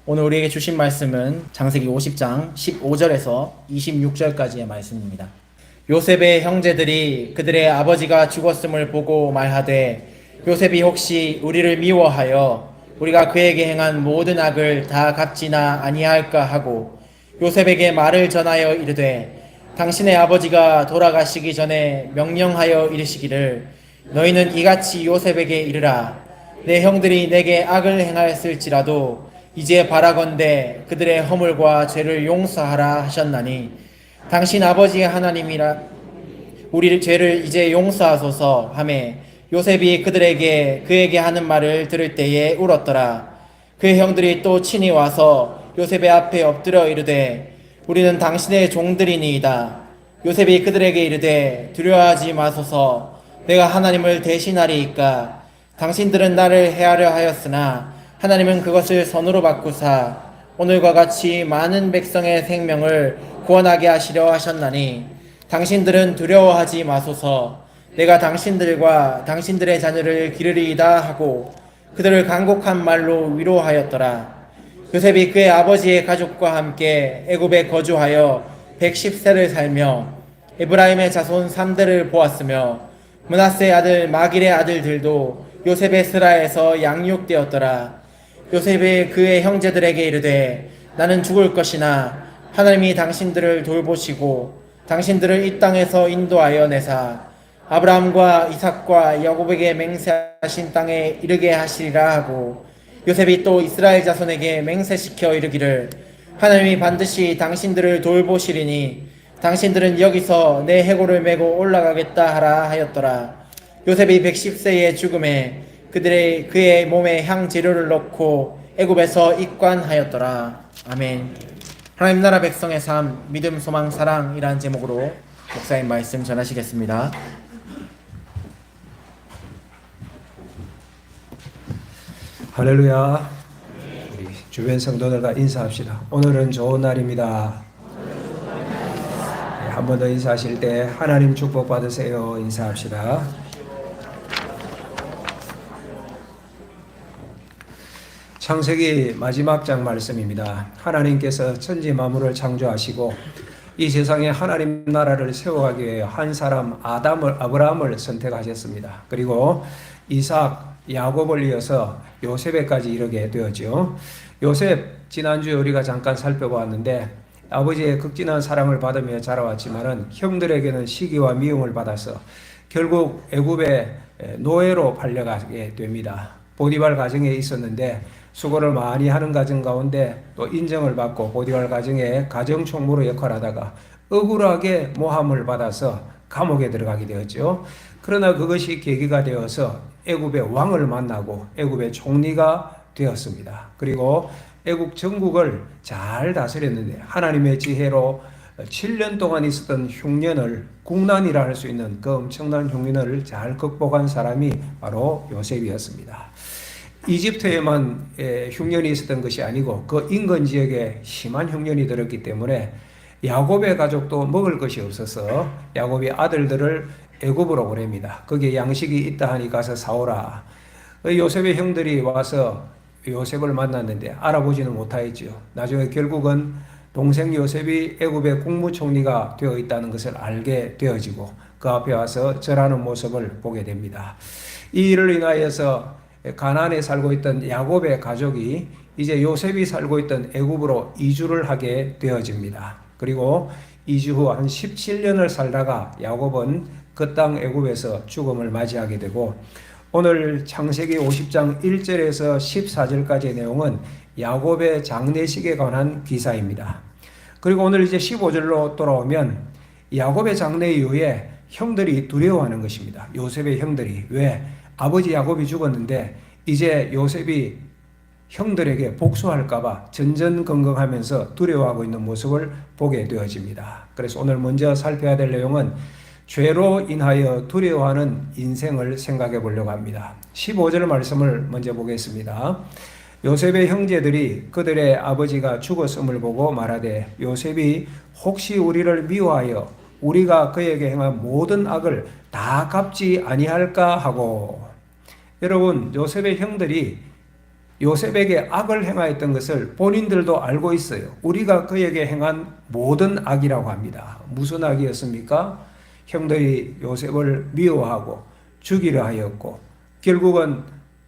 오늘 우리에게 주신 말씀은 창세기 50장 15절에서 26절까지의 말씀입니다. 요셉의 형제들이 그들의 아버지가 죽었음을 보고 말하되 요셉이 혹시 우리를 미워하여 우리가 그에게 행한 모든 악을 다 갚지나 아니할까 하고 요셉에게 말을 전하여 이르되 당신의 아버지가 돌아가시기 전에 명령하여 이르시기를 너희는 이같이 요셉에게 이르라 내 형들이 내게 악을 행하였을지라도 이제 바라건대 그들의 허물과 죄를 용서하라 하셨나니 당신 아버지 하나님이라 우리 죄를 이제 용서하소서 하매 요셉이 그에게 하는 말을 들을 때에 울었더라. 그의 형들이 또 친히 와서 요셉의 앞에 엎드려 이르되 우리는 당신의 종들이니이다. 요셉이 그들에게 이르되 두려워하지 마소서 내가 하나님을 대신하리이까 당신들은 나를 해하려 하였으나 하나님은 그것을 선으로 바꾸사 오늘과 같이 많은 백성의 생명을 구원하게 하시려 하셨나니 당신들은 두려워하지 마소서 내가 당신들과 당신들의 자녀를 기르리이다 하고 그들을 간곡한 말로 위로하였더라. 요셉이 그의 아버지의 가족과 함께 애굽에 거주하여 110세를 살며 에브라임의 자손 3대를 보았으며 므낫세 아들 마길의 아들들도 요셉의 스라에서 양육되었더라. 요셉이 그의 형제들에게 이르되 나는 죽을 것이나 하나님이 당신들을 돌보시고 당신들을 이 땅에서 인도하여 내사 아브라함과 이삭과 야곱에게 맹세하신 땅에 이르게 하시리라 하고 요셉이 또 이스라엘 자손에게 맹세시켜 이르기를 하나님이 반드시 당신들을 돌보시리니 당신들은 여기서 내 해골을 메고 올라가겠다 하라 하였더라. 요셉이 110세의 죽음에 그의 몸에 향 재료를 넣고 애굽에서 입관하였더라. 아멘. 하나님 나라 백성의 삶, 믿음, 소망, 사랑이라는 제목으로 목사님 말씀 전하시겠습니다. 할렐루야. 우리 주변 성도들과 인사합시다. 오늘은 좋은 날입니다. 한 번 더 인사하실 때 하나님 축복 받으세요. 인사합시다. 창세기 마지막 장 말씀입니다. 하나님께서 천지 만물을 창조하시고 이 세상에 하나님 나라를 세워가기 위해 한 사람 아브라함을 선택하셨습니다. 그리고 이삭, 야곱을 이어서 요셉에까지 이르게 되었죠. 요셉 지난주에 우리가 잠깐 살펴보았는데 아버지의 극진한 사랑을 받으며 자라왔지만은 형들에게는 시기와 미움을 받아서 결국 애굽의 노예로 팔려가게 됩니다. 보디발 가정에 있었는데 수고를 많이 하는 가정 가운데 또 인정을 받고 보디발 가정의 가정 총무로 역할하다가 억울하게 모함을 받아서 감옥에 들어가게 되었죠. 그러나 그것이 계기가 되어서 애굽의 왕을 만나고 애굽의 총리가 되었습니다. 그리고 애국 전국을 잘 다스렸는데 하나님의 지혜로 7년 동안 있었던 흉년을 국난이라 할 수 있는 그 엄청난 흉년을 잘 극복한 사람이 바로 요셉이었습니다. 이집트에만 흉년이 있었던 것이 아니고 그 인근 지역에 심한 흉년이 들었기 때문에 야곱의 가족도 먹을 것이 없어서 야곱이 아들들을 애굽으로 보냅니다. 거기에 양식이 있다 하니 가서 사오라. 요셉의 형들이 와서 요셉을 만났는데 알아보지는 못하였지요. 나중에 결국은 동생 요셉이 애굽의 국무총리가 되어 있다는 것을 알게 되어지고 그 앞에 와서 절하는 모습을 보게 됩니다. 이 일을 인하여서 가나안에 살고 있던 야곱의 가족이 이제 요셉이 살고 있던 애굽으로 이주를 하게 되어집니다. 그리고 이주 후 한 17년을 살다가 야곱은 그 땅 애굽에서 죽음을 맞이하게 되고 오늘 창세기 50장 1절에서 14절까지의 내용은 야곱의 장례식에 관한 기사입니다. 그리고 오늘 이제 15절로 돌아오면 야곱의 장례 이후에 형들이 두려워하는 것입니다. 요셉의 형들이. 왜? 아버지 야곱이 죽었는데 이제 요셉이 형들에게 복수할까봐 전전긍긍하면서 두려워하고 있는 모습을 보게 되어집니다. 그래서 오늘 먼저 살펴야 될 내용은 죄로 인하여 두려워하는 인생을 생각해 보려고 합니다. 15절 말씀을 먼저 보겠습니다. 요셉의 형제들이 그들의 아버지가 죽었음을 보고 말하되 요셉이 혹시 우리를 미워하여 우리가 그에게 행한 모든 악을 다 갚지 아니할까 하고. 여러분, 요셉의 형들이 요셉에게 악을 행하였던 것을 본인들도 알고 있어요. 우리가 그에게 행한 모든 악이라고 합니다. 무슨 악이었습니까? 형들이 요셉을 미워하고 죽이려 하였고 결국은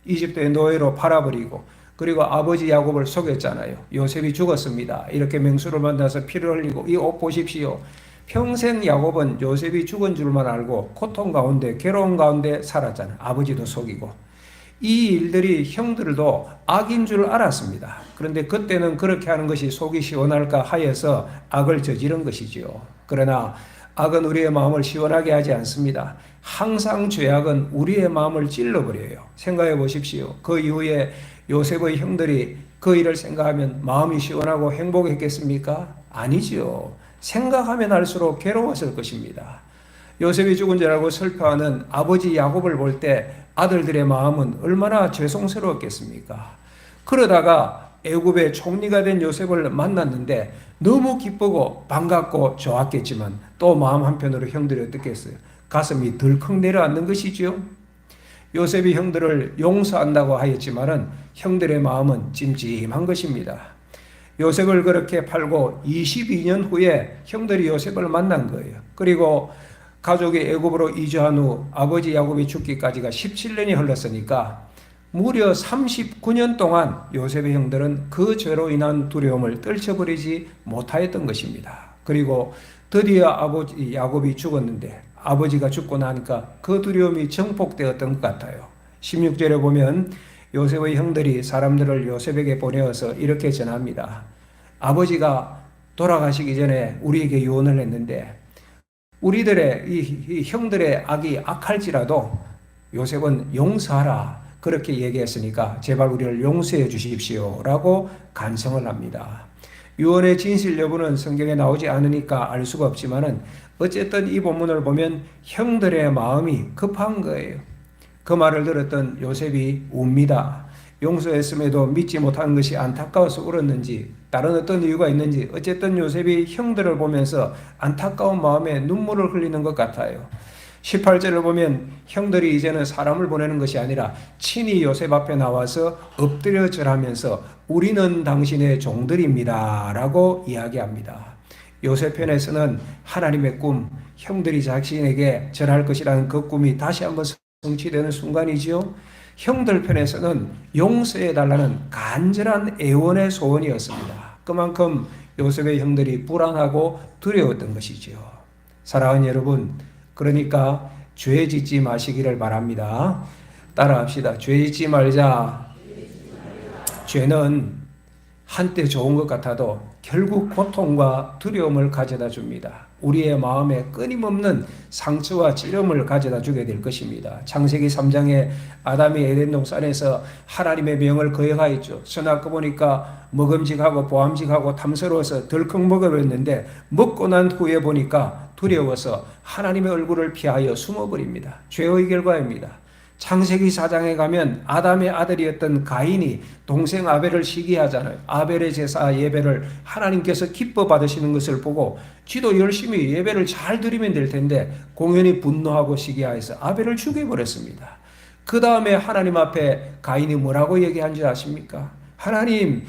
이집트의 노예로 팔아버리고 그리고 아버지 야곱을 속였잖아요. 요셉이 죽었습니다. 이렇게 맹수를 만나서 피를 흘리고 이 옷 보십시오. 평생 야곱은 요셉이 죽은 줄만 알고 고통 가운데 괴로운 가운데 살았잖아요. 아버지도 속이고. 이 일들이 형들도 악인 줄 알았습니다. 그런데 그때는 그렇게 하는 것이 속이 시원할까 하여서 악을 저지른 것이지요. 그러나 악은 우리의 마음을 시원하게 하지 않습니다. 항상 죄악은 우리의 마음을 찔러버려요. 생각해 보십시오. 그 이후에 요셉의 형들이 그 일을 생각하면 마음이 시원하고 행복했겠습니까? 아니지요. 생각하면 할수록 괴로웠을 것입니다. 요셉이 죽은 줄 알고 슬퍼하는 아버지 야곱을 볼 때 아들들의 마음은 얼마나 죄송스러웠겠습니까? 그러다가 애굽의 총리가 된 요셉을 만났는데 너무 기쁘고 반갑고 좋았겠지만 또 마음 한편으로 형들이 어떻게 했어요? 가슴이 덜컥 내려앉는 것이지요. 요셉이 형들을 용서한다고 하였지만은 형들의 마음은 찜찜한 것입니다. 요셉을 그렇게 팔고 22년 후에 형들이 요셉을 만난 거예요. 그리고 가족이 애굽으로 이주한 후 아버지 야곱이 죽기까지가 17년이 흘렀으니까 무려 39년 동안 요셉의 형들은 그 죄로 인한 두려움을 떨쳐버리지 못하였던 것입니다. 그리고 드디어 아버지 야곱이 죽었는데 아버지가 죽고 나니까 그 두려움이 정복되었던 것 같아요. 16절에 보면 요셉의 형들이 사람들을 요셉에게 보내어서 이렇게 전합니다. 아버지가 돌아가시기 전에 우리에게 유언을 했는데 우리들의 이 형들의 악이 악할지라도 요셉은 용서하라 그렇게 얘기했으니까 제발 우리를 용서해 주십시오 라고 간청을 합니다. 유언의 진실 여부는 성경에 나오지 않으니까 알 수가 없지만은 어쨌든 이 본문을 보면 형들의 마음이 급한 거예요. 그 말을 들었던 요셉이 웁니다. 용서했음에도 믿지 못한 것이 안타까워서 울었는지 다른 어떤 이유가 있는지 어쨌든 요셉이 형들을 보면서 안타까운 마음에 눈물을 흘리는 것 같아요. 18절을 보면 형들이 이제는 사람을 보내는 것이 아니라 친히 요셉 앞에 나와서 엎드려 절하면서 우리는 당신의 종들입니다 라고 이야기합니다. 요셉 편에서는 하나님의 꿈, 형들이 자신에게 절할 것이라는 그 꿈이 다시 한번 성취되는 순간이지요. 형들 편에서는 용서해달라는 간절한 애원의 소원이었습니다. 그만큼 요셉의 형들이 불안하고 두려웠던 것이지요. 사랑하는 여러분, 그러니까 죄 짓지 마시기를 바랍니다. 따라합시다. 죄 짓지 말자. 죄는 한때 좋은 것 같아도 결국 고통과 두려움을 가져다 줍니다. 우리의 마음에 끊임없는 상처와 찌름을 가져다 주게 될 것입니다. 창세기 3장에 아담이 에덴 동산에서 하나님의 명을 거역하였죠. 선악과 보니까 먹음직하고 보암직하고 탐스러워서 덜컥 먹어버렸는데 먹고 난 후에 보니까 두려워서 하나님의 얼굴을 피하여 숨어버립니다. 죄의 결과입니다. 창세기 4장에 가면 아담의 아들이었던 가인이 동생 아벨을 시기하잖아요. 아벨의 제사 예배를 하나님께서 기뻐 받으시는 것을 보고 지도 열심히 예배를 잘 드리면 될 텐데 공연히 분노하고 시기하여서 아벨을 죽여버렸습니다. 그 다음에 하나님 앞에 가인이 뭐라고 얘기한 줄 아십니까? 하나님,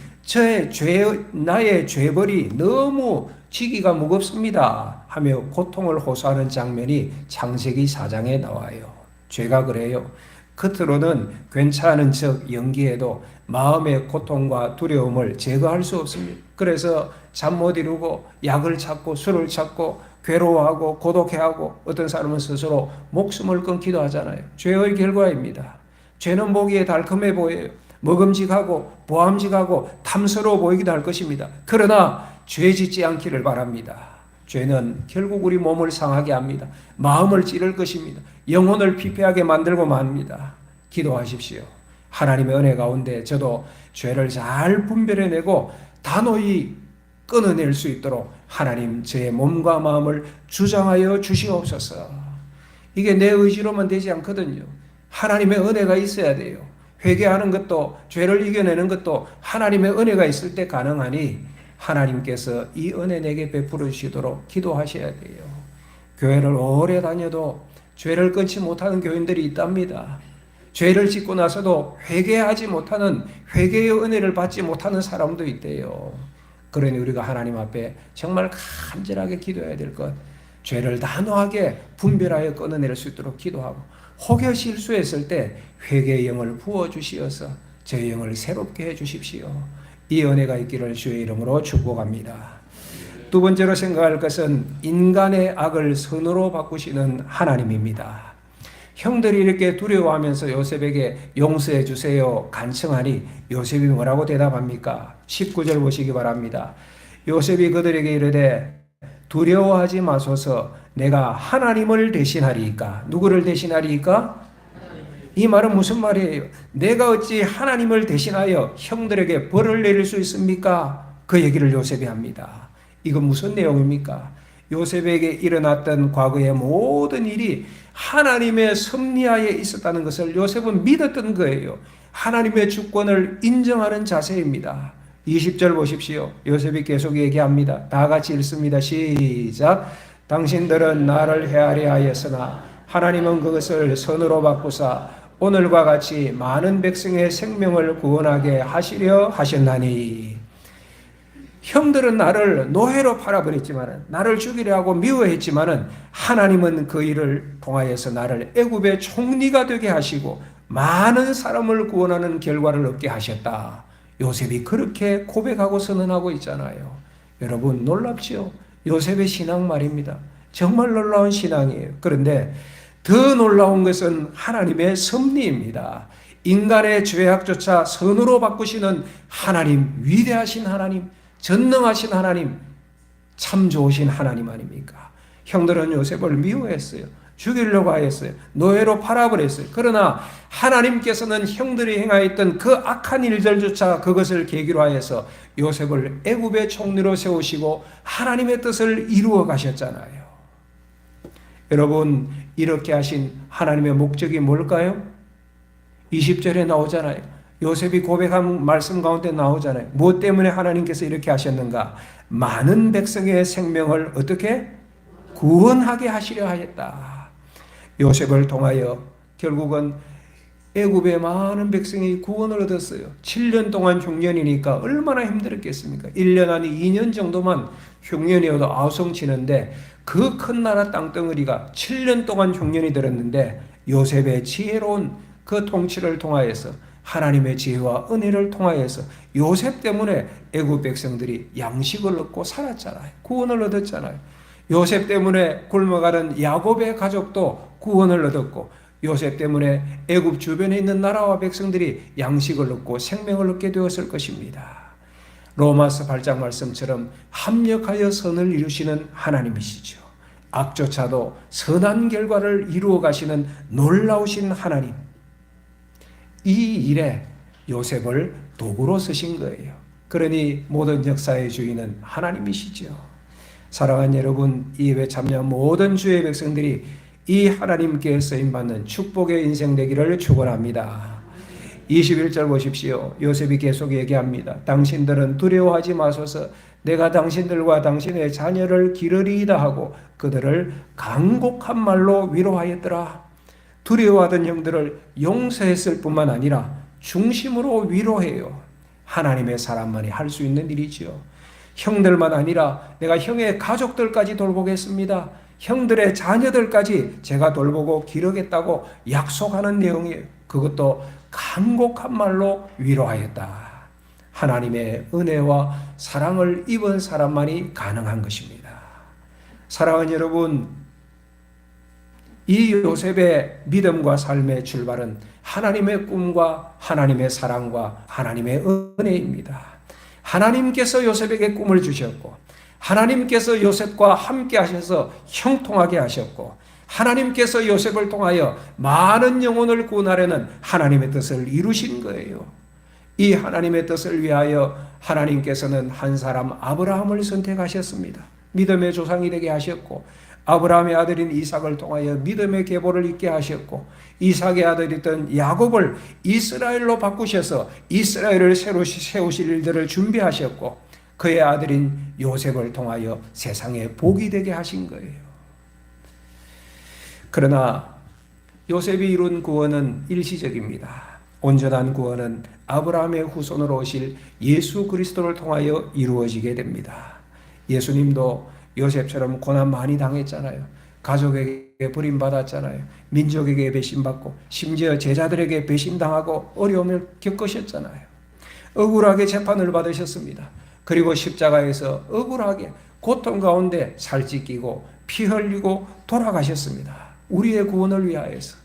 나의 죄벌이 너무 지기가 무겁습니다 하며 고통을 호소하는 장면이 창세기 4장에 나와요. 죄가 그래요. 겉으로는 괜찮은 척 연기해도 마음의 고통과 두려움을 제거할 수 없습니다. 그래서 잠 못 이루고 약을 찾고 술을 찾고 괴로워하고 고독해하고 어떤 사람은 스스로 목숨을 끊기도 하잖아요. 죄의 결과입니다. 죄는 보기에 달콤해 보여요. 먹음직하고 보암직하고 탐스러워 보이기도 할 것입니다. 그러나 죄 짓지 않기를 바랍니다. 죄는 결국 우리 몸을 상하게 합니다. 마음을 찌를 것입니다. 영혼을 피폐하게 만들고 맙니다. 기도하십시오. 하나님의 은혜 가운데 저도 죄를 잘 분별해내고 단호히 끊어낼 수 있도록 하나님 저의 몸과 마음을 주장하여 주시옵소서. 이게 내 의지로만 되지 않거든요. 하나님의 은혜가 있어야 돼요. 회개하는 것도 죄를 이겨내는 것도 하나님의 은혜가 있을 때 가능하니 하나님께서 이 은혜 내게 베풀어 주시도록 기도하셔야 돼요. 교회를 오래 다녀도 죄를 끊지 못하는 교인들이 있답니다. 죄를 짓고 나서도 회개하지 못하는, 회개의 은혜를 받지 못하는 사람도 있대요. 그러니 우리가 하나님 앞에 정말 간절하게 기도해야 될 것, 죄를 단호하게 분별하여 끊어낼 수 있도록 기도하고, 혹여 실수했을 때 회개의 영을 부어주시어서 저의 영을 새롭게 해주십시오. 이 은혜가 있기를 주의 이름으로 축복합니다. 두 번째로 생각할 것은 인간의 악을 선으로 바꾸시는 하나님입니다. 형들이 이렇게 두려워하면서 요셉에게 용서해 주세요 간청하니 요셉이 뭐라고 대답합니까? 19절 보시기 바랍니다. 요셉이 그들에게 이르되 두려워하지 마소서, 내가 하나님을 대신하리이까. 누구를 대신하리이까? 이 말은 무슨 말이에요? 내가 어찌 하나님을 대신하여 형들에게 벌을 내릴 수 있습니까? 그 얘기를 요셉이 합니다. 이건 무슨 내용입니까? 요셉에게 일어났던 과거의 모든 일이 하나님의 섭리하에 있었다는 것을 요셉은 믿었던 거예요. 하나님의 주권을 인정하는 자세입니다. 20절 보십시오. 요셉이 계속 얘기합니다. 다 같이 읽습니다. 시작. 당신들은 나를 헤아려 하였으나 하나님은 그것을 선으로 바꾸사 오늘과 같이 많은 백성의 생명을 구원하게 하시려 하셨나니. 형들은 나를 노예로 팔아버렸지만, 나를 죽이려 하고 미워했지만 하나님은 그 일을 통하여서 나를 애굽의 총리가 되게 하시고 많은 사람을 구원하는 결과를 얻게 하셨다. 요셉이 그렇게 고백하고 선언하고 있잖아요. 여러분 놀랍죠? 요셉의 신앙 말입니다. 정말 놀라운 신앙이에요. 그런데 더 놀라운 것은 하나님의 섭리입니다. 인간의 죄악조차 선으로 바꾸시는 하나님, 위대하신 하나님, 전능하신 하나님, 참 좋으신 하나님 아닙니까? 형들은 요셉을 미워했어요. 죽이려고 하였어요. 노예로 팔아버렸어요. 그러나 하나님께서는 형들이 행하였던 그 악한 일들조차 그것을 계기로 하여서 요셉을 애굽의 총리로 세우시고 하나님의 뜻을 이루어 가셨잖아요. 여러분, 이렇게 하신 하나님의 목적이 뭘까요? 20절에 나오잖아요. 요셉이 고백한 말씀 가운데 나오잖아요. 무엇 때문에 하나님께서 이렇게 하셨는가? 많은 백성의 생명을 어떻게? 구원하게 하시려 하였다. 요셉을 통하여 결국은 애굽의 많은 백성이 구원을 얻었어요. 7년 동안 흉년이니까 얼마나 힘들었겠습니까? 1년 아니 2년 정도만 흉년이어도 아우성치는데 그 큰 나라 땅덩어리가 7년 동안 흉년이 들었는데 요셉의 지혜로운 그 통치를 통하여서 하나님의 지혜와 은혜를 통하여서 요셉 때문에 애굽 백성들이 양식을 얻고 살았잖아요. 구원을 얻었잖아요. 요셉 때문에 굶어가는 야곱의 가족도 구원을 얻었고 요셉 때문에 애굽 주변에 있는 나라와 백성들이 양식을 얻고 생명을 얻게 되었을 것입니다. 로마서 8장 말씀처럼 합력하여 선을 이루시는 하나님이시죠. 악조차도 선한 결과를 이루어 가시는 놀라우신 하나님. 이 일에 요셉을 도구로 쓰신 거예요. 그러니 모든 역사의 주인은 하나님이시죠. 사랑하는 여러분, 이 예배 참여한 모든 주의 백성들이 이 하나님께 쓰임받는 축복의 인생 되기를 축원합니다. 21절 보십시오. 요셉이 계속 얘기합니다. 당신들은 두려워하지 마소서, 내가 당신들과 당신의 자녀를 기르리이다 하고 그들을 간곡한 말로 위로하였더라. 두려워하던 형들을 용서했을 뿐만 아니라 중심으로 위로해요. 하나님의 사람만이 할 수 있는 일이지요. 형들만 아니라 내가 형의 가족들까지 돌보겠습니다. 형들의 자녀들까지 제가 돌보고 기르겠다고 약속하는 내용이에요. 그것도 간곡한 말로 위로하였다. 하나님의 은혜와 사랑을 입은 사람만이 가능한 것입니다. 사랑하는 여러분, 이 요셉의 믿음과 삶의 출발은 하나님의 꿈과 하나님의 사랑과 하나님의 은혜입니다. 하나님께서 요셉에게 꿈을 주셨고 하나님께서 요셉과 함께 하셔서 형통하게 하셨고 하나님께서 요셉을 통하여 많은 영혼을 구원하려는 하나님의 뜻을 이루신 거예요. 이 하나님의 뜻을 위하여 하나님께서는 한 사람 아브라함을 선택하셨습니다. 믿음의 조상이 되게 하셨고 아브라함의 아들인 이삭을 통하여 믿음의 계보를 잇게 하셨고 이삭의 아들이던 야곱을 이스라엘로 바꾸셔서 이스라엘을 새로 세우실 일들을 준비하셨고 그의 아들인 요셉을 통하여 세상에 복이 되게 하신 거예요. 그러나 요셉이 이룬 구원은 일시적입니다. 온전한 구원은 아브라함의 후손으로 오실 예수 그리스도를 통하여 이루어지게 됩니다. 예수님도 요셉처럼 고난 많이 당했잖아요. 가족에게 버림받았잖아요. 민족에게 배신받고 심지어 제자들에게 배신당하고 어려움을 겪으셨잖아요. 억울하게 재판을 받으셨습니다. 그리고 십자가에서 억울하게 고통 가운데 살찌끼고 피 흘리고 돌아가셨습니다. 우리의 구원을 위하여서.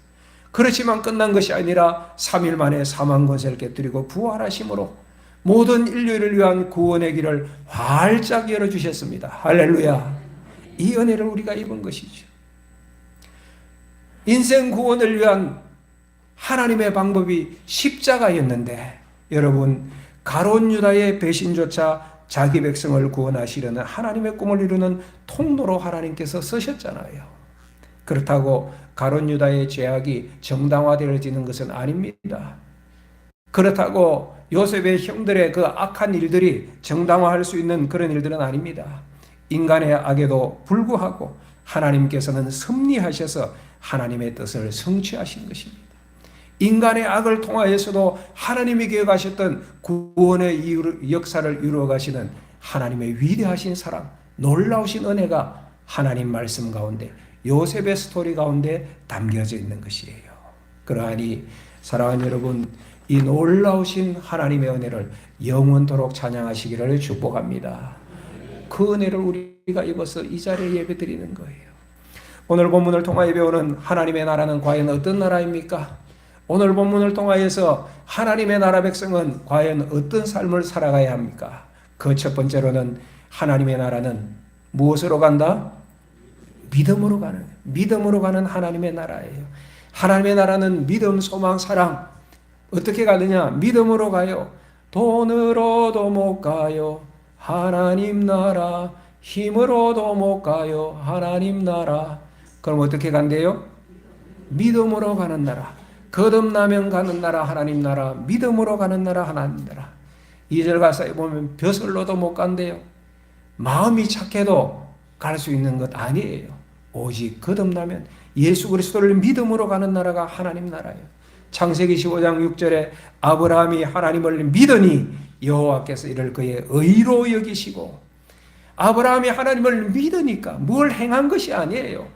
그렇지만 끝난 것이 아니라 3일 만에 사망 권세를 깨뜨리고 부활하심으로 모든 인류를 위한 구원의 길을 활짝 열어주셨습니다. 할렐루야. 이 은혜를 우리가 입은 것이죠. 인생 구원을 위한 하나님의 방법이 십자가였는데 여러분, 가룟 유다의 배신조차 자기 백성을 구원하시려는 하나님의 꿈을 이루는 통로로 하나님께서 쓰셨잖아요. 그렇다고 가룟 유다의 죄악이 정당화되어지는 것은 아닙니다. 그렇다고 요셉의 형들의 그 악한 일들이 정당화할 수 있는 그런 일들은 아닙니다. 인간의 악에도 불구하고 하나님께서는 섭리하셔서 하나님의 뜻을 성취하신 것입니다. 인간의 악을 통하여서도 하나님이 계획하셨던 구원의 역사를 이루어 가시는 하나님의 위대하신 사랑, 놀라우신 은혜가 하나님 말씀 가운데 요셉의 스토리 가운데 담겨져 있는 것이에요. 그러하니 사랑하는 여러분, 이 놀라우신 하나님의 은혜를 영원토록 찬양하시기를 축복합니다. 그 은혜를 우리가 입어서 이 자리에 예배드리는 거예요. 오늘 본문을 통하여 배우는 하나님의 나라는 과연 어떤 나라입니까? 오늘 본문을 통하여서 하나님의 나라 백성은 과연 어떤 삶을 살아가야 합니까? 그 첫 번째로는 하나님의 나라는 무엇으로 간다? 믿음으로 가는 하나님의 나라예요. 하나님의 나라는 믿음, 소망, 사랑. 어떻게 가느냐? 믿음으로 가요. 돈으로도 못 가요. 하나님 나라. 힘으로도 못 가요. 하나님 나라. 그럼 어떻게 간대요? 믿음으로 가는 나라. 거듭나면 가는 나라 하나님 나라, 믿음으로 가는 나라 하나님 나라. 2절 가사에 보면 벼슬로도 못 간대요. 마음이 착해도 갈 수 있는 것 아니에요. 오직 거듭나면 예수 그리스도를 믿음으로 가는 나라가 하나님 나라예요. 창세기 15장 6절에 아브라함이 하나님을 믿으니 여호와께서 이를 그의 의로 여기시고, 아브라함이 하나님을 믿으니까 뭘 행한 것이 아니에요.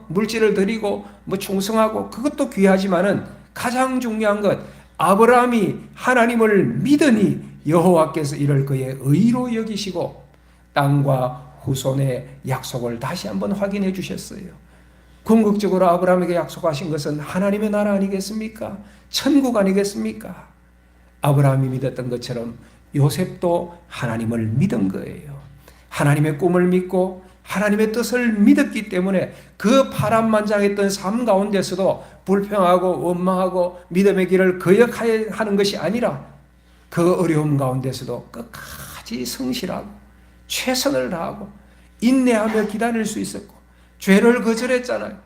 물질을 드리고 충성하고 그것도 귀하지만은 가장 중요한 것, 아브라함이 하나님을 믿으니 여호와께서 이를 그의 의로 여기시고 땅과 후손의 약속을 다시 한번 확인해 주셨어요. 궁극적으로 아브라함에게 약속하신 것은 하나님의 나라 아니겠습니까? 천국 아니겠습니까? 아브라함이 믿었던 것처럼 요셉도 하나님을 믿은 거예요. 하나님의 꿈을 믿고 하나님의 뜻을 믿었기 때문에 그 파란만장했던 삶 가운데서도 불평하고 원망하고 믿음의 길을 거역하여 하는 것이 아니라 그 어려움 가운데서도 끝까지 성실하고 최선을 다하고 인내하며 기다릴 수 있었고, 죄를 거절했잖아요.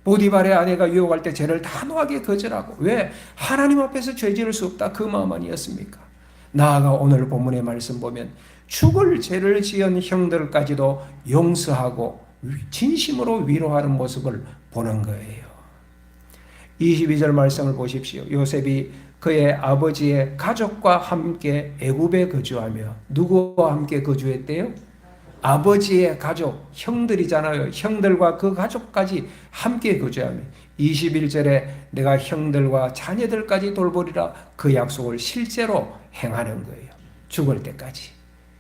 보디발의 아내가 유혹할 때 죄를 단호하게 거절하고, 왜? 하나님 앞에서 죄 지을 수 없다, 그 마음 아니었습니까? 나아가 오늘 본문의 말씀 보면 죽을 죄를 지은 형들까지도 용서하고 진심으로 위로하는 모습을 보는 거예요. 22절 말씀을 보십시오. 요셉이 그의 아버지의 가족과 함께 애굽에 거주하며, 누구와 함께 거주했대요? 아버지의 가족, 형들이잖아요. 형들과 그 가족까지 함께 거주하며 21절에 내가 형들과 자녀들까지 돌보리라, 그 약속을 실제로 행하는 거예요. 죽을 때까지.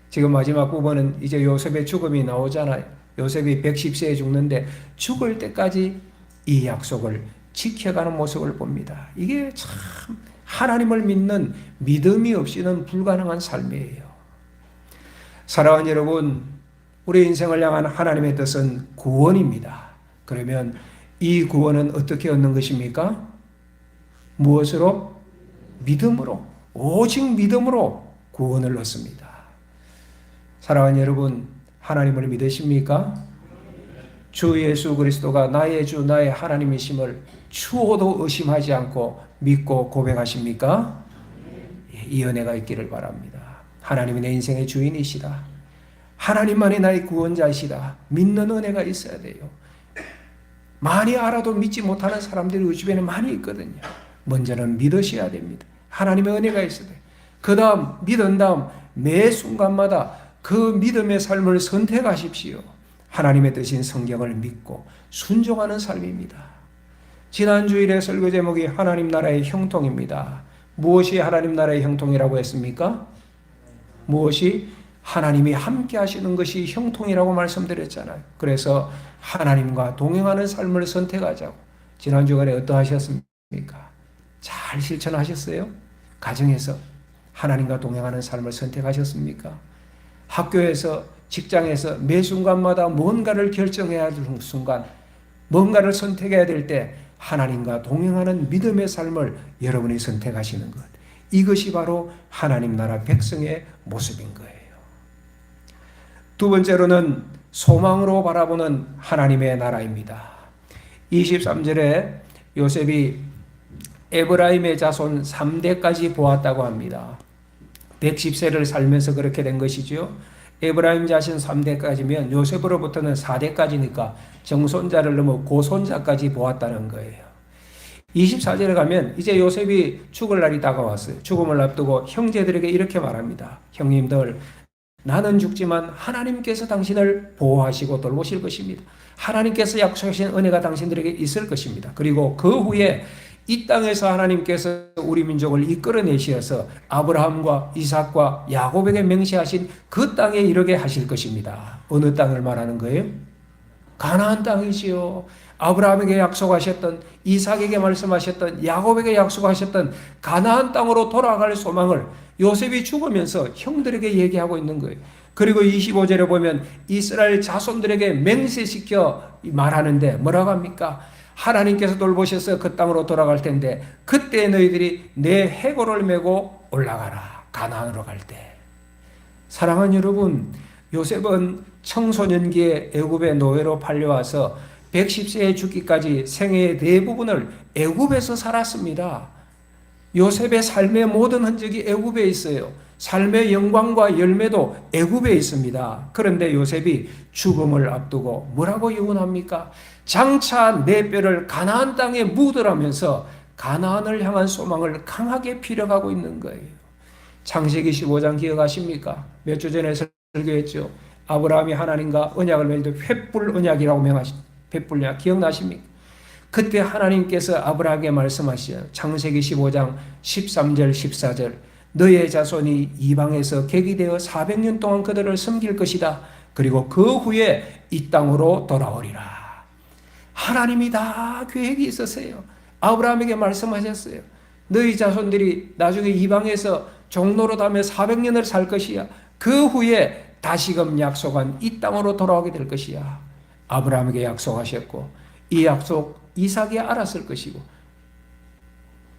지금 마지막 부분은 이제 요셉의 죽음이 나오잖아요. 요셉이 110세에 죽는데 죽을 때까지 이 약속을 지켜가는 모습을 봅니다. 이게 참 하나님을 믿는 믿음이 없이는 불가능한 삶이에요. 사랑하는 여러분, 우리 인생을 향한 하나님의 뜻은 구원입니다. 그러면 이 구원은 어떻게 얻는 것입니까? 무엇으로? 믿음으로. 오직 믿음으로 구원을 얻습니다. 사랑하는 여러분, 하나님을 믿으십니까? 주 예수 그리스도가 나의 주 나의 하나님이심을 추호도 의심하지 않고 믿고 고백하십니까? 이 은혜가 있기를 바랍니다. 하나님이 내 인생의 주인이시다, 하나님만이 나의 구원자이시다, 믿는 은혜가 있어야 돼요. 많이 알아도 믿지 못하는 사람들이 우리 주변에 많이 있거든요. 먼저는 믿으셔야 됩니다. 하나님의 은혜가 있어야 돼요. 그 다음 믿은 다음 매 순간마다 그 믿음의 삶을 선택하십시오. 하나님의 뜻인 성경을 믿고 순종하는 삶입니다. 지난 주일의 설교 제목이 하나님 나라의 형통입니다. 무엇이 하나님 나라의 형통이라고 했습니까? 무엇이? 하나님이 함께 하시는 것이 형통이라고 말씀드렸잖아요. 그래서 하나님과 동행하는 삶을 선택하자고. 지난 주간에 어떠하셨습니까? 잘 실천하셨어요? 가정에서 하나님과 동행하는 삶을 선택하셨습니까? 학교에서, 직장에서 매 순간마다 뭔가를 결정해야 하는 순간, 뭔가를 선택해야 될 때 하나님과 동행하는 믿음의 삶을 여러분이 선택하시는 것. 이것이 바로 하나님 나라 백성의 모습인 거예요. 두 번째로는 소망으로 바라보는 하나님의 나라입니다. 23절에 요셉이 에브라임의 자손 3대까지 보았다고 합니다. 110세를 살면서 그렇게 된 것이죠. 에브라임 자손 3대까지면 요셉으로부터는 4대까지니까 정손자를 넘어 고손자까지 보았다는 거예요. 24절에 가면 이제 요셉이 죽을 날이 다가왔어요. 죽음을 앞두고 형제들에게 이렇게 말합니다. 형님들, 나는 죽지만 하나님께서 당신을 보호하시고 돌보실 것입니다. 하나님께서 약속하신 은혜가 당신들에게 있을 것입니다. 그리고 그 후에 이 땅에서 하나님께서 우리 민족을 이끌어내셔서 아브라함과 이삭과 야곱에게 맹세하신 그 땅에 이르게 하실 것입니다. 어느 땅을 말하는 거예요? 가나안 땅이지요. 아브라함에게 약속하셨던, 이삭에게 말씀하셨던, 야곱에게 약속하셨던 가나안 땅으로 돌아갈 소망을 요셉이 죽으면서 형들에게 얘기하고 있는 거예요. 그리고 25절에 보면 이스라엘 자손들에게 맹세시켜 말하는데 뭐라고 합니까? 하나님께서 돌보셔서 그 땅으로 돌아갈 텐데 그때 너희들이 내 해골을 메고 올라가라. 가나안으로 갈 때. 사랑하는 여러분, 요셉은 청소년기에 애굽의 노예로 팔려와서 110세에 죽기까지 생애의 대부분을 애굽에서 살았습니다. 요셉의 삶의 모든 흔적이 애굽에 있어요. 삶의 영광과 열매도 애굽에 있습니다. 그런데 요셉이 죽음을 앞두고 뭐라고 유언합니까? 장차 내 뼈를 가나안 땅에 묻으라면서 가나안을 향한 소망을 강하게 피력하고 있는 거예요. 창세기 15장 기억하십니까? 몇 주 전에 설교했죠. 아브라함이 하나님과 언약을 맺을 때 횃불 언약이라고 명하신 횃불 언약 기억나십니까? 그때 하나님께서 아브라함에게 말씀하시죠. 창세기 15장 13절 14절 너의 자손이 이방에서 객이되어 400년 동안 그들을 섬길 것이다. 그리고 그 후에 이 땅으로 돌아오리라. 하나님이 다 계획이 있었어요. 아브라함에게 말씀하셨어요. 너희 자손들이 나중에 이방에서 종노릇하며 400년을 살 것이야. 그 후에 다시금 약속한 이 땅으로 돌아오게 될 것이야. 아브라함에게 약속하셨고 이 약속 이삭이 알았을 것이고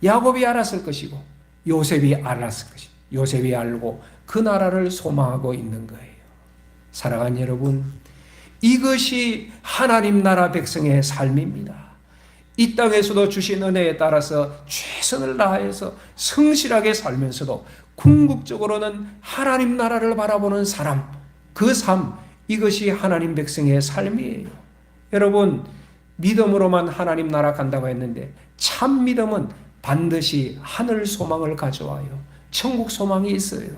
야곱이 알았을 것이고 요셉이 알았을 것이고 요셉이 알고 그 나라를 소망하고 있는 거예요. 사랑하는 여러분, 이것이 하나님 나라 백성의 삶입니다. 이 땅에서도 주신 은혜에 따라서 최선을 다해서 성실하게 살면서도 궁극적으로는 하나님 나라를 바라보는 사람, 그 삶, 이것이 하나님 백성의 삶이에요. 여러분, 믿음으로만 하나님 나라 간다고 했는데 참 믿음은 반드시 하늘 소망을 가져와요. 천국 소망이 있어요.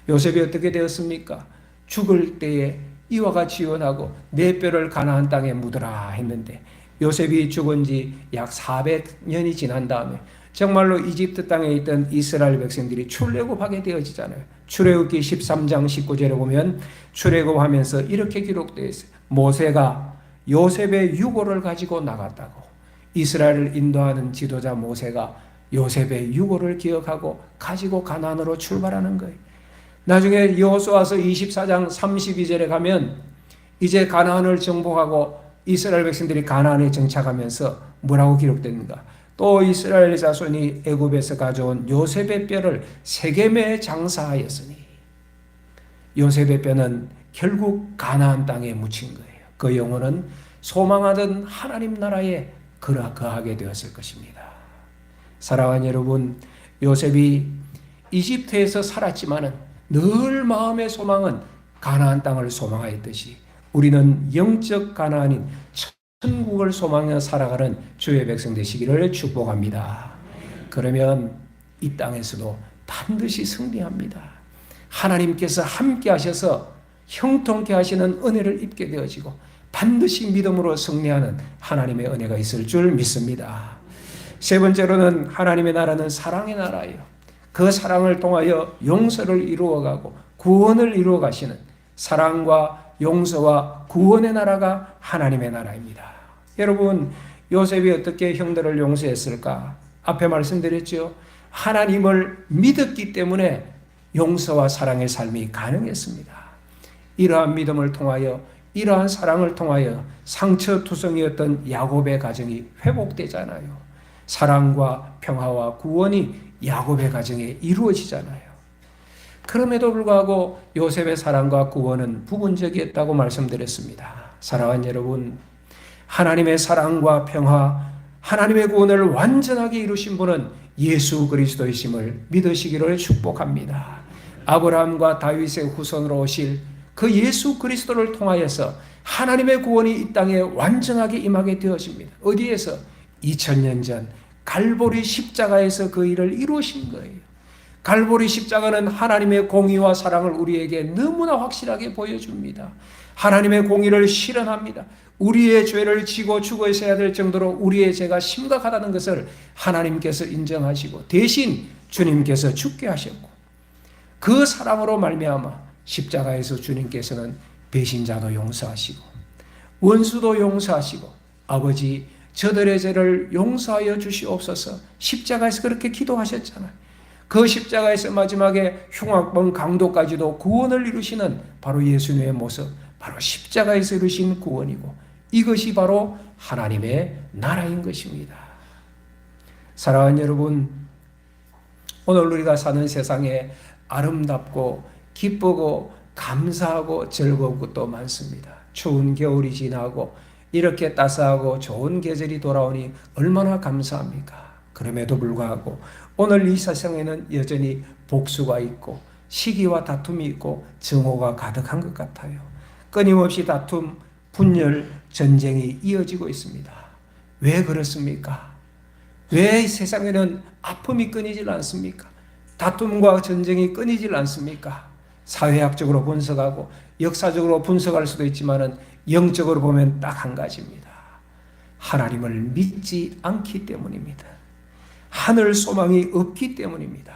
요셉이 어떻게 되었습니까? 죽을 때에 이와 같이 유언하고 내 뼈를 가나안 땅에 묻으라 했는데 요셉이 죽은 지 약 400년이 지난 다음에 정말로 이집트 땅에 있던 이스라엘 백성들이 출애굽하게 되어지잖아요. 출애굽기 13장 19절에 보면 출애굽하면서 이렇게 기록되어 있어요. 모세가 요셉의 유고를 가지고 나갔다고. 이스라엘을 인도하는 지도자 모세가 요셉의 유고를 기억하고 가지고 가나안으로 출발하는 거예요. 나중에 여호수아서 24장 32절에 가면 이제 가나안을 정복하고 이스라엘 백성들이 가나안에 정착하면서 뭐라고 기록됩니까? 또 이스라엘 자손이 애굽에서 가져온 요셉의 뼈를 세겜에 장사하였으니 요셉의 뼈는 결국 가나안 땅에 묻힌 거예요. 그 영혼은 소망하던 하나님 나라에 거하게 되었을 것입니다. 사랑하는 여러분, 요셉이 이집트에서 살았지만은 늘 마음의 소망은 가나안 땅을 소망하였듯이 우리는 영적 가나안인 천국을 소망하며 살아가는 주의 백성 되시기를 축복합니다. 그러면 이 땅에서도 반드시 승리합니다. 하나님께서 함께 하셔서 형통케 하시는 은혜를 입게 되어지고 반드시 믿음으로 승리하는 하나님의 은혜가 있을 줄 믿습니다. 세 번째로는 하나님의 나라는 사랑의 나라예요. 그 사랑을 통하여 용서를 이루어가고 구원을 이루어 가시는 사랑과 용서와 구원의 나라가 하나님의 나라입니다. 여러분, 요셉이 어떻게 형들을 용서했을까? 앞에 말씀드렸죠. 하나님을 믿었기 때문에 용서와 사랑의 삶이 가능했습니다. 이러한 믿음을 통하여, 이러한 사랑을 통하여 상처투성이었던 야곱의 가정이 회복되잖아요. 사랑과 평화와 구원이 야곱의 가정에 이루어지잖아요. 그럼에도 불구하고 요셉의 사랑과 구원은 부분적이었다고 말씀드렸습니다. 사랑하는 여러분, 하나님의 사랑과 평화, 하나님의 구원을 완전하게 이루신 분은 예수 그리스도이심을 믿으시기를 축복합니다. 아브라함과 다윗의 후손으로 오실 그 예수 그리스도를 통하여서 하나님의 구원이 이 땅에 완전하게 임하게 되어집니다. 어디에서? 2000년 전 갈보리 십자가에서 그 일을 이루신 거예요. 갈보리 십자가는 하나님의 공의와 사랑을 우리에게 너무나 확실하게 보여줍니다. 하나님의 공의를 실현합니다. 우리의 죄를 지고 죽어야 될 정도로 우리의 죄가 심각하다는 것을 하나님께서 인정하시고 대신 주님께서 죽게 하셨고 그 사랑으로 말미암아 십자가에서 주님께서는 배신자도 용서하시고 원수도 용서하시고 아버지 저들의 죄를 용서하여 주시옵소서 십자가에서 그렇게 기도하셨잖아요. 그 십자가에서 마지막에 흉악범 강도까지도 구원을 이루시는 바로 예수님의 모습, 바로 십자가에서 이루신 구원이고 이것이 바로 하나님의 나라인 것입니다. 사랑하는 여러분, 오늘 우리가 사는 세상에 아름답고 기쁘고 감사하고 즐거운 것도 많습니다. 추운 겨울이 지나고 이렇게 따스하고 좋은 계절이 돌아오니 얼마나 감사합니까? 그럼에도 불구하고 오늘 이 세상에는 여전히 복수가 있고 시기와 다툼이 있고 증오가 가득한 것 같아요. 끊임없이 다툼, 분열, 전쟁이 이어지고 있습니다. 왜 그렇습니까? 왜 세상에는 아픔이 끊이질 않습니까? 다툼과 전쟁이 끊이질 않습니까? 사회학적으로 분석하고 역사적으로 분석할 수도 있지만은 영적으로 보면 딱 한 가지입니다. 하나님을 믿지 않기 때문입니다. 하늘 소망이 없기 때문입니다.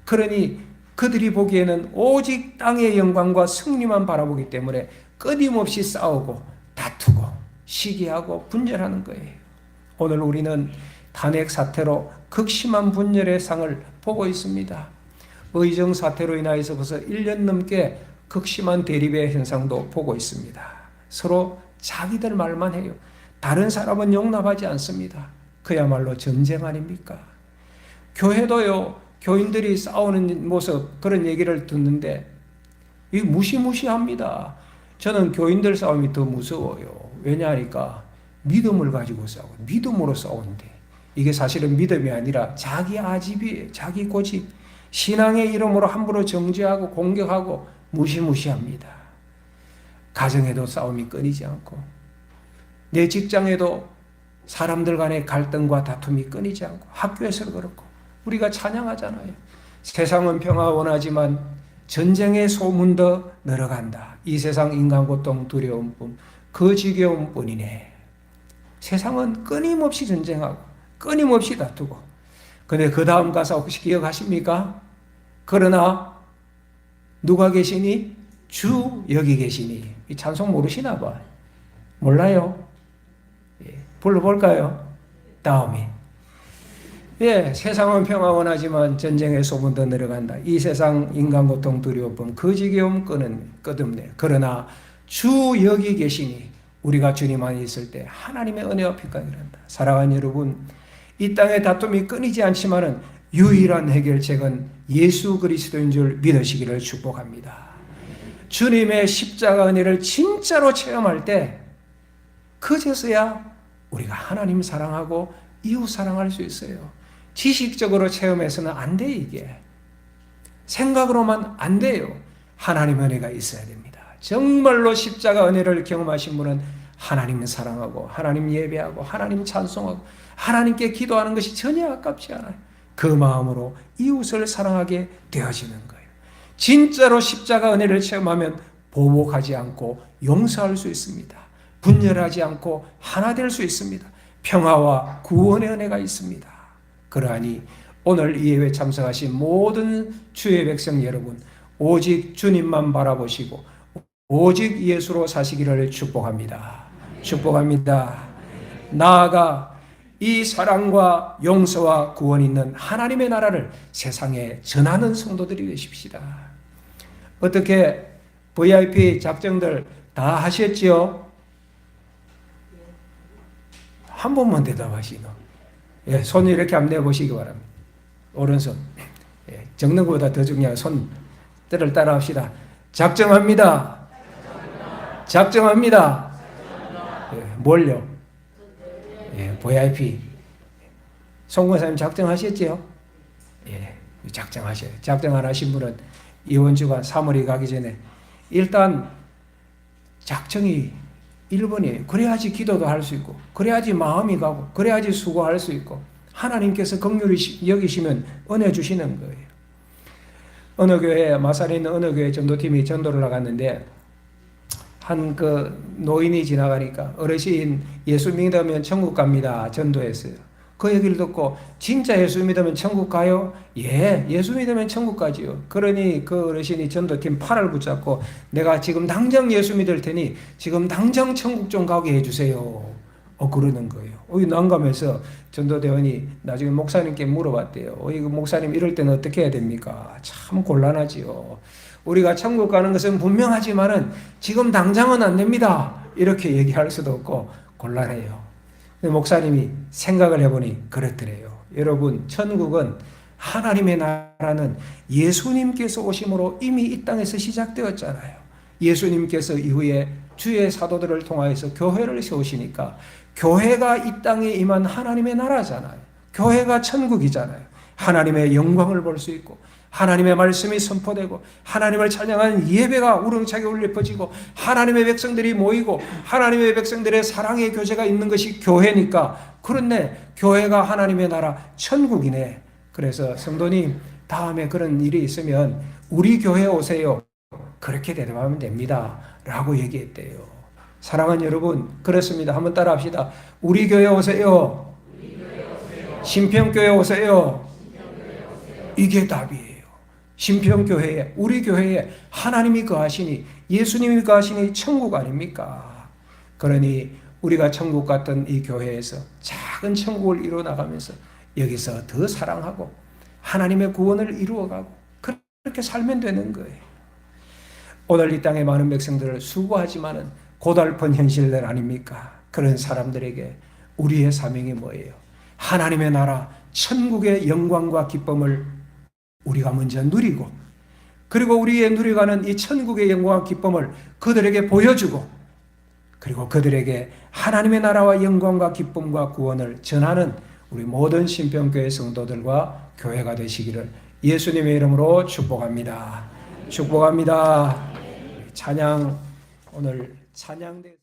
그러니 그들이 보기에는 오직 땅의 영광과 승리만 바라보기 때문에 끊임없이 싸우고 다투고 시기하고 분열하는 거예요. 오늘 우리는 탄핵 사태로 극심한 분열의 상을 보고 있습니다. 의정 사태로 인하여서 벌써 1년 넘게 극심한 대립의 현상도 보고 있습니다. 서로 자기들 말만 해요. 다른 사람은 용납하지 않습니다. 그야말로 전쟁 아닙니까? 교회도요, 교인들이 싸우는 모습, 그런 얘기를 듣는데 이 무시무시합니다. 저는 교인들 싸움이 더 무서워요. 왜냐하니까 믿음을 가지고 싸우고 믿음으로 싸우는데 이게 사실은 믿음이 아니라 자기 아집이에요. 자기 고집. 신앙의 이름으로 함부로 정죄하고 공격하고 무시무시합니다. 가정에도 싸움이 끊이지 않고 내 직장에도 사람들 간의 갈등과 다툼이 끊이지 않고 학교에서도 그렇고 우리가 찬양하잖아요. 세상은 평화 원하지만 전쟁의 소문도 늘어간다. 이 세상 인간 고통 두려움 뿐 그 지겨움 뿐이네. 세상은 끊임없이 전쟁하고 끊임없이 다투고 근데 그 다음 가사 혹시 기억하십니까? 그러나 누가 계시니? 주 여기 계시니. 이 찬송 모르시나 봐. 몰라요? 예, 불러볼까요? 다음이. 예, 세상은 평화 원하지만 전쟁의 소문도 늘어간다. 이 세상 인간 고통 두려움 그 지겨움 끝없네. 그러나 주 여기 계시니 우리가 주님 안에 있을 때 하나님의 은혜와 빛과 일한다. 사랑하는 여러분, 이 땅의 다툼이 끊이지 않지만은 유일한 해결책은 예수 그리스도인 줄 믿으시기를 축복합니다. 주님의 십자가 은혜를 진짜로 체험할 때 그제서야 우리가 하나님 사랑하고 이웃 사랑할 수 있어요. 지식적으로 체험해서는 안 돼, 이게. 생각으로만 안 돼요. 하나님의 은혜가 있어야 됩니다. 정말로 십자가 은혜를 경험하신 분은 하나님 사랑하고 하나님 예배하고 하나님 찬송하고 하나님께 기도하는 것이 전혀 아깝지 않아요. 그 마음으로 이웃을 사랑하게 되어지는 거예요. 진짜로 십자가 은혜를 체험하면 보복하지 않고 용서할 수 있습니다. 분열하지 않고 하나 될 수 있습니다. 평화와 구원의 은혜가 있습니다. 그러하니 오늘 이 예배 참석하신 모든 주의 백성 여러분, 오직 주님만 바라보시고 오직 예수로 사시기를 축복합니다. 축복합니다. 나아가 이 사랑과 용서와 구원이 있는 하나님의 나라를 세상에 전하는 성도들이 되십시다. 어떻게 VIP 작정들 다 하셨지요? 한 번만 대답하시노. 예, 손 이렇게 한번 내보시기 바랍니다. 오른손. 예, 적는 것보다 더 중요한 손들을 따라합시다. 작정합니다. 작정합니다. 예, 뭘요? 예, VIP. 송권사님 작정하셨지요? 예, 작정하셔요. 작정 안 하신 분은 이번 주가 3월이 가기 전에 일단 작정이 1번이에요. 그래야지 기도도 할 수 있고, 그래야지 마음이 가고, 그래야지 수고할 수 있고, 하나님께서 긍휼히 여기시면 은혜 주시는 거예요. 어느 교회, 마산에 있는 어느 교회 전도팀이 전도를 나갔는데, 한 그 노인이 지나가니까 어르신 예수 믿으면 천국 갑니다. 전도했어요. 그 얘기를 듣고 진짜 예수 믿으면 천국 가요? 예, 예수 믿으면 천국 가지요. 그러니 그 어르신이 전도팀 팔을 붙잡고 내가 지금 당장 예수 믿을 테니 지금 당장 천국 좀 가게 해주세요. 그러는 거예요. 난감해서 전도대원이 나중에 목사님께 물어봤대요. 이거 목사님 이럴 때는 어떻게 해야 됩니까? 참 곤란하지요. 우리가 천국 가는 것은 분명하지만은 지금 당장은 안 됩니다. 이렇게 얘기할 수도 없고 곤란해요. 목사님이 생각을 해보니 그렇더래요. 여러분, 천국은 하나님의 나라는 예수님께서 오심으로 이미 이 땅에서 시작되었잖아요. 예수님께서 이후에 주의 사도들을 통하여서 교회를 세우시니까 교회가 이 땅에 임한 하나님의 나라잖아요. 교회가 천국이잖아요. 하나님의 영광을 볼 수 있고 하나님의 말씀이 선포되고 하나님을 찬양하는 예배가 우렁차게 울려 퍼지고 하나님의 백성들이 모이고 하나님의 백성들의 사랑의 교제가 있는 것이 교회니까 그렇네. 교회가 하나님의 나라 천국이네. 그래서 성도님 다음에 그런 일이 있으면 우리 교회에 오세요. 그렇게 대답하면 됩니다. 라고 얘기했대요. 사랑하는 여러분, 그렇습니다. 한번 따라 합시다. 우리 교회 오세요. 신평교회 오세요. 이게 답이에요. 신평교회에, 우리 교회에 하나님이 거하시니 예수님이 거하시니 천국 아닙니까? 그러니 우리가 천국 같은 이 교회에서 작은 천국을 이루어 나가면서 여기서 더 사랑하고 하나님의 구원을 이루어가고 그렇게 살면 되는 거예요. 오늘 이 땅의 많은 백성들을 수고하지만은 고달픈 현실들 아닙니까? 그런 사람들에게 우리의 사명이 뭐예요? 하나님의 나라 천국의 영광과 기쁨을 우리가 먼저 누리고 그리고 우리의 누려가는 이 천국의 영광과 기쁨을 그들에게 보여주고 그리고 그들에게 하나님의 나라와 영광과 기쁨과 구원을 전하는 우리 모든 신평교회 성도들과 교회가 되시기를 예수님의 이름으로 축복합니다. 축복합니다. 찬양 오늘 찬양대